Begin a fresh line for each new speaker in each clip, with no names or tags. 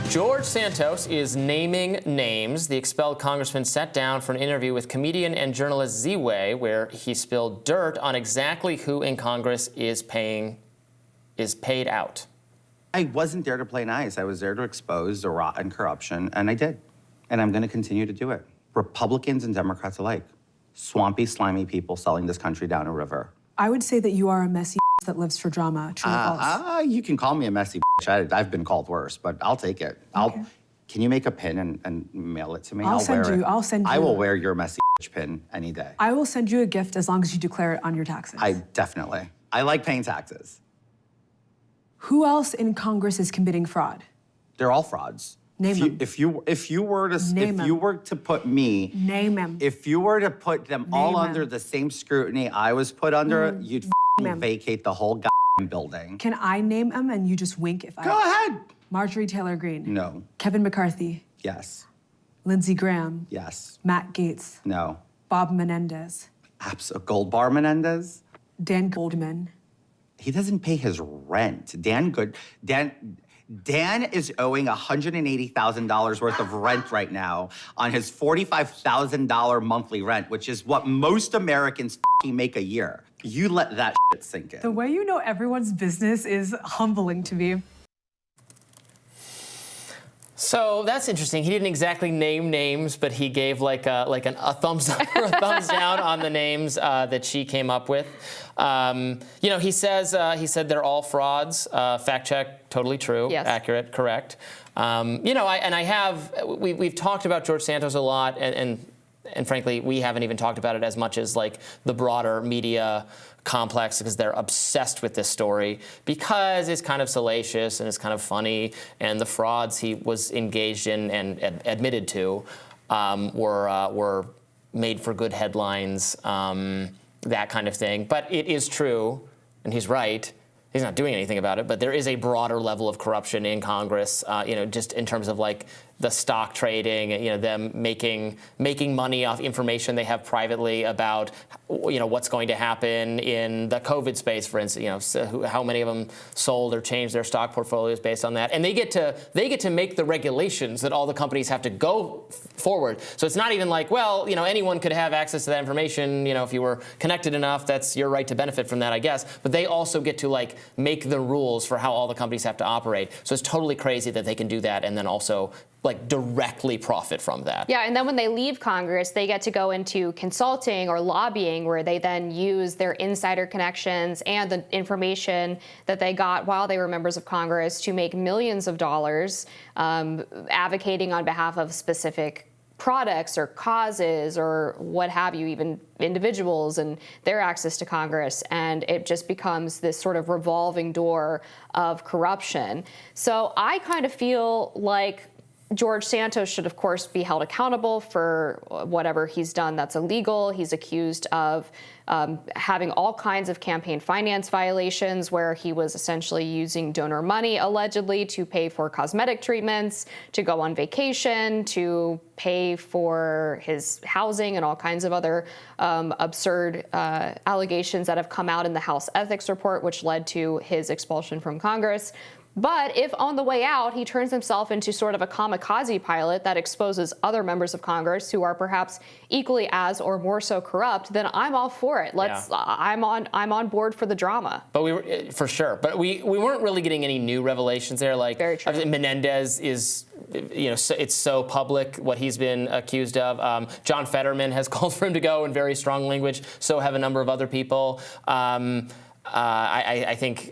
George Santos is naming names. The expelled congressman sat down for an interview with comedian and journalist Ziwe, where he spilled dirt on exactly who in Congress is paid out.
I wasn't there to play nice. I was there to expose the rotten corruption, and I did. And I'm going to continue to do it. Republicans and Democrats alike. Swampy, slimy people selling this country down a river.
I would say that you are a messy that lives for drama. True or false?
You can call me a messy bitch. I've been called worse, but I'll take it.
Okay.
Can you make a pin and mail it to me?
I'll send you.
I will wear your messy bitch pin any day.
I will send you a gift as long as you declare it on your taxes.
Definitely. I like paying taxes.
Who else in Congress is committing fraud?
They're all frauds.
Name them.
If you were to put me,
name them.
If you were to put them all under the same scrutiny I was put under, you'd vacate the whole goddamn building.
Can I name them and you just wink if I?
Go ahead.
Marjorie Taylor Greene.
No.
Kevin McCarthy.
Yes.
Lindsey Graham.
Yes.
Matt Gaetz.
No.
Bob Menendez.
Goldbar Menendez.
Dan Goldman.
He doesn't pay his rent. Dan is owing $180,000 worth of rent right now on his $45,000 monthly rent, which is what most Americans make a year. You let that shit sink in.
The way you know everyone's business is humbling to me.
So that's interesting. He didn't exactly name names, but he gave like a thumbs up or a thumbs down on the names that she came up with. He said they're all frauds. Fact check, totally true, yes. Accurate, correct. We've talked about George Santos a lot, and frankly, we haven't even talked about it as much as like the broader media complex, because they're obsessed with this story because it's kind of salacious and it's kind of funny, and the frauds he was engaged in and admitted to were made for good headlines, that kind of thing. But it is true, and he's right. He's not doing anything about it, but there is a broader level of corruption in Congress, just in terms of like the stock trading, them making money off information they have privately about, what's going to happen in the COVID space, for instance, so how many of them sold or changed their stock portfolios based on that. And they get to make the regulations that all the companies have to go forward. So it's not even like, well, anyone could have access to that information, if you were connected enough, that's your right to benefit from that, I guess. But they also get to like make the rules for how all the companies have to operate. So it's totally crazy that they can do that and then also like directly profit from that.
Yeah, and then when they leave Congress, they get to go into consulting or lobbying, where they then use their insider connections and the information that they got while they were members of Congress to make millions of dollars, advocating on behalf of specific products or causes or what have you, even individuals and their access to Congress. And it just becomes this sort of revolving door of corruption. So I kind of feel like George Santos should, of course, be held accountable for whatever he's done that's illegal. He's accused of having all kinds of campaign finance violations, where he was essentially using donor money, allegedly, to pay for cosmetic treatments, to go on vacation, to pay for his housing, and all kinds of other absurd allegations that have come out in the House Ethics Report, which led to his expulsion from Congress. But if on the way out he turns himself into sort of a kamikaze pilot that exposes other members of Congress who are perhaps equally as or more so corrupt, then I'm all for it. I'm on board for the drama.
But we were for sure. But we weren't really getting any new revelations there. Like
Very true.
Menendez is, it's so public what he's been accused of. John Fetterman has called for him to go in very strong language. So have a number of other people. I think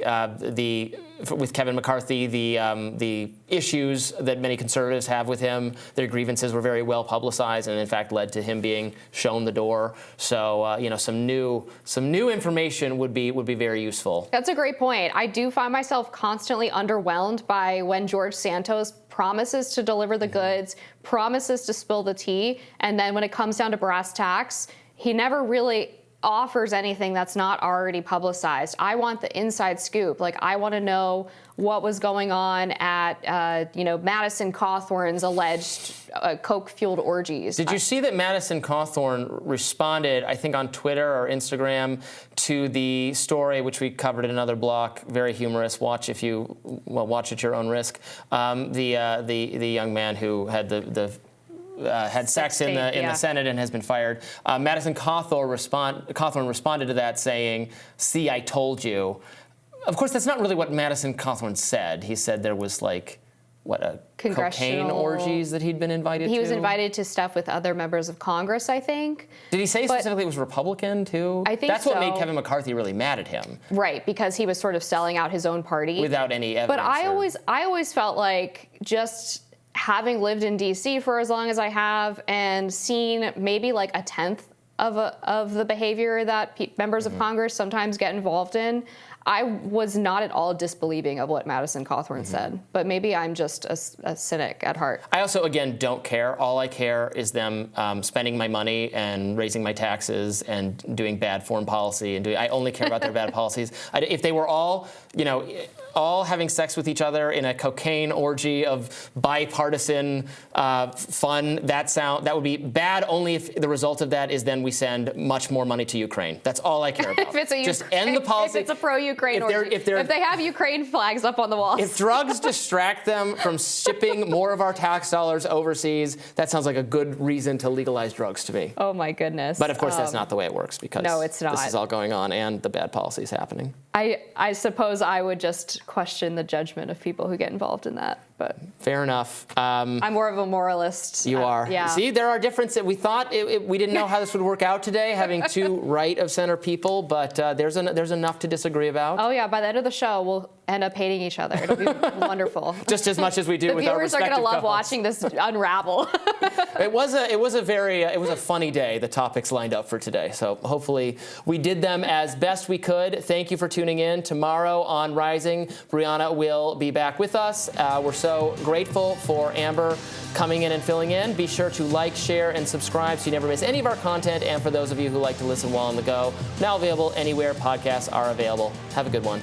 with Kevin McCarthy, the issues that many conservatives have with him, their grievances were very well publicized, and in fact led to him being shown the door. So some new information would be very useful.
That's a great point. I do find myself constantly underwhelmed by when George Santos promises to deliver the goods, promises to spill the tea, and then when it comes down to brass tacks, he never really offers anything that's not already publicized. I want the inside scoop. Like, I want to know what was going on at, Madison Cawthorn's alleged coke-fueled orgies.
Did you see that Madison Cawthorn responded, I think on Twitter or Instagram, to the story which we covered in another block? Very humorous. Watch at your own risk. The young man who had had sex in the Senate and has been fired. Madison Cawthorn responded to that saying, "See, I told you." Of course, that's not really what Madison Cawthorn said. He said there was cocaine orgies that he'd been invited to?
He was invited to stuff with other members of Congress, I think.
Did he say specifically it was Republican, too?
I think
that's what made Kevin McCarthy really mad at him.
Right, because he was sort of selling out his own party.
Without any evidence.
But I always felt like, just having lived in D.C. for as long as I have and seen maybe like a tenth of the behavior that members of Congress sometimes get involved in, I was not at all disbelieving of what Madison Cawthorn said, but maybe I'm just a cynic at heart.
I also, again, don't care. All I care is them spending my money and raising my taxes and doing bad foreign policy. I only care about their bad policies. If they were all, all having sex with each other in a cocaine orgy of bipartisan fun, that would be bad only if the result of that is then we send much more money to Ukraine. That's all I care about. Just end the policy.
If it's a pro-Ukraine orgy. If they have Ukraine flags up on the walls.
If drugs distract them from shipping more of our tax dollars overseas, that sounds like a good reason to legalize drugs to me.
Oh my goodness.
But of course that's not the way it works, because
no, it's not.
This is all going on and the bad policy is happening.
I suppose I would just question the judgment of people who get involved in that. But
fair enough.
I'm more of a moralist.
You are.
Yeah.
See, there are differences. We thought we didn't know how this would work out today, having two right of center people, but there's enough to disagree about.
Oh yeah, by the end of the show, we'll end up hating each other. It'll be wonderful.
Just as much as we do with our respective
viewers are going to love
co-hosts.
watching this unravel.
It was a funny day, the topics lined up for today. So hopefully we did them as best we could. Thank you for tuning in. Tomorrow on Rising, Brianna will be back with us. We're so grateful for Amber coming in and filling in. Be sure to like, share, and subscribe so you never miss any of our content. And for those of you who like to listen while on the go, now available anywhere podcasts are available. Have a good one.